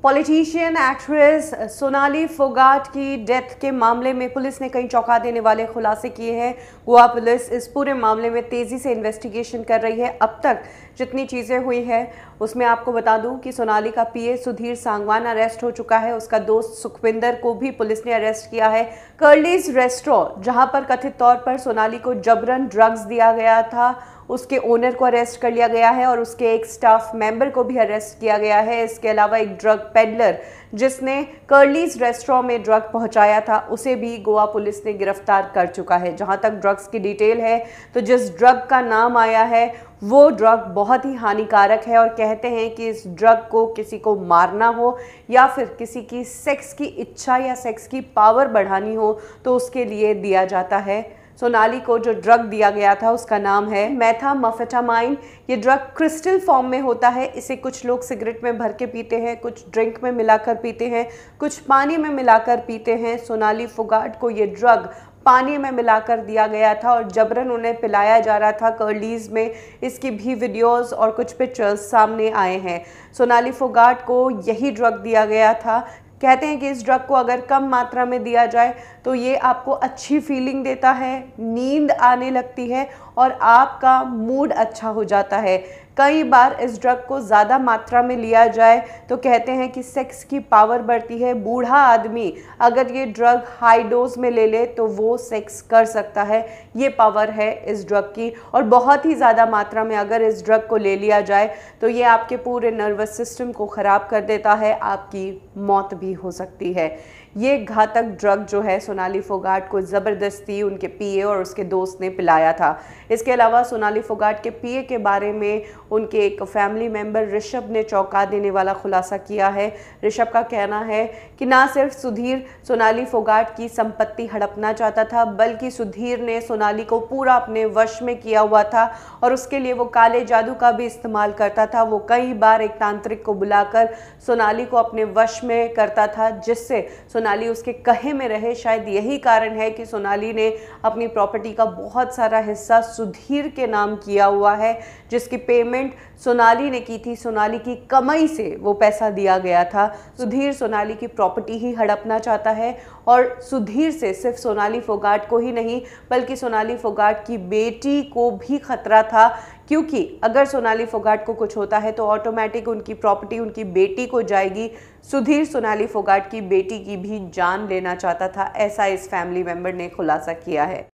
Politician actress Sonali Phogat की death के मामले में पुलिस ने कई चौंका देने वाले खुलासे किए हैं। गोवा पुलिस इस पूरे मामले में तेजी से इन्वेस्टिगेशन कर रही है। अब तक जितनी चीज़ें हुई हैं उसमें आपको बता दूं कि सोनाली का पीए सुधीर सांगवान अरेस्ट हो चुका है। उसका दोस्त सुखविंदर को भी पुलिस ने अरेस्ट किया है। कर्लीज रेस्टोरेंट जहां पर कथित तौर पर सोनाली को जबरन ड्रग्स दिया गया था, उसके ओनर को अरेस्ट कर लिया गया है और उसके एक स्टाफ मेंबर को भी अरेस्ट किया गया है। इसके अलावा एक ड्रग पेडलर जिसने कर्लीज रेस्टोरेंट में ड्रग पहुंचाया था उसे भी गोवा पुलिस ने गिरफ्तार कर चुका है। जहां तक ड्रग्स की डिटेल है तो जिस ड्रग का नाम आया है वो ड्रग बहुत ही हानिकारक है और कहते हैं कि इस ड्रग को किसी को मारना हो या फिर किसी की सेक्स की इच्छा या सेक्स की पावर बढ़ानी हो तो उसके लिए दिया जाता है। सोनाली को जो ड्रग दिया गया था उसका नाम है मेथाम्फेटामाइन। ये ड्रग क्रिस्टल फॉर्म में होता है। इसे कुछ लोग सिगरेट में भर के पीते हैं, कुछ ड्रिंक में मिलाकर पीते हैं, कुछ पानी में मिलाकर पीते हैं। सोनाली फोगाट को ये ड्रग पानी में मिलाकर दिया गया था और जबरन उन्हें पिलाया जा रहा था कर्लीज में। इसकी भी वीडियोस और कुछ पिक्चर्स सामने आए हैं। सोनाली फोगाट को यही ड्रग दिया गया था। कहते हैं कि इस ड्रग को अगर कम मात्रा में दिया जाए तो ये आपको अच्छी फीलिंग देता है, नींद आने लगती है और आपका मूड अच्छा हो जाता है। कई बार इस ड्रग को ज़्यादा मात्रा में लिया जाए तो कहते हैं कि सेक्स की पावर बढ़ती है। बूढ़ा आदमी अगर ये ड्रग हाई डोज में ले ले तो वो सेक्स कर सकता है। ये पावर है इस ड्रग की। और बहुत ही ज़्यादा मात्रा में अगर इस ड्रग को ले लिया जाए तो ये आपके पूरे नर्वस सिस्टम को ख़राब कर देता है, आपकी मौत भी हो सकती है। ये घातक ड्रग जो है सोनाली फोगाट को ज़बरदस्ती उनके पीए और उसके दोस्त ने पिलाया था। इसके अलावा सोनाली फोगाट के पीए के बारे में उनके एक फैमिली मेंबर ऋषभ ने चौंका देने वाला खुलासा किया है। ऋषभ का कहना है कि ना सिर्फ सुधीर सोनाली फोगाट की संपत्ति हड़पना चाहता था बल्कि सुधीर ने सोनाली को पूरा अपने वश में किया हुआ था और उसके लिए वो काले जादू का भी इस्तेमाल करता था। वो कई बार एक तांत्रिक को बुलाकर सोनाली को अपने वश में करता था जिससे सोनाली उसके कहे में रहे। शायद यही कारण है कि सोनाली ने अपनी प्रॉपर्टी का बहुत सारा हिस्सा सुधीर के नाम किया हुआ है, जिसकी पेमेंट सोनाली ने की थी। सोनाली की कमाई से वो पैसा दिया गया था। सुधीर सोनाली की प्रॉपर्टी ही हड़पना चाहता है और सुधीर से सिर्फ सोनाली फोगाट को ही नहीं बल्कि सोनाली फोगाट की बेटी को भी खतरा था, क्योंकि अगर सोनाली फोगाट को कुछ होता है तो ऑटोमेटिक उनकी प्रॉपर्टी उनकी बेटी को जाएगी। सुधीर सोनाली फोगाट की बेटी की भी जान लेना चाहता था, ऐसा इस फैमिली मेंबर ने खुलासा किया है।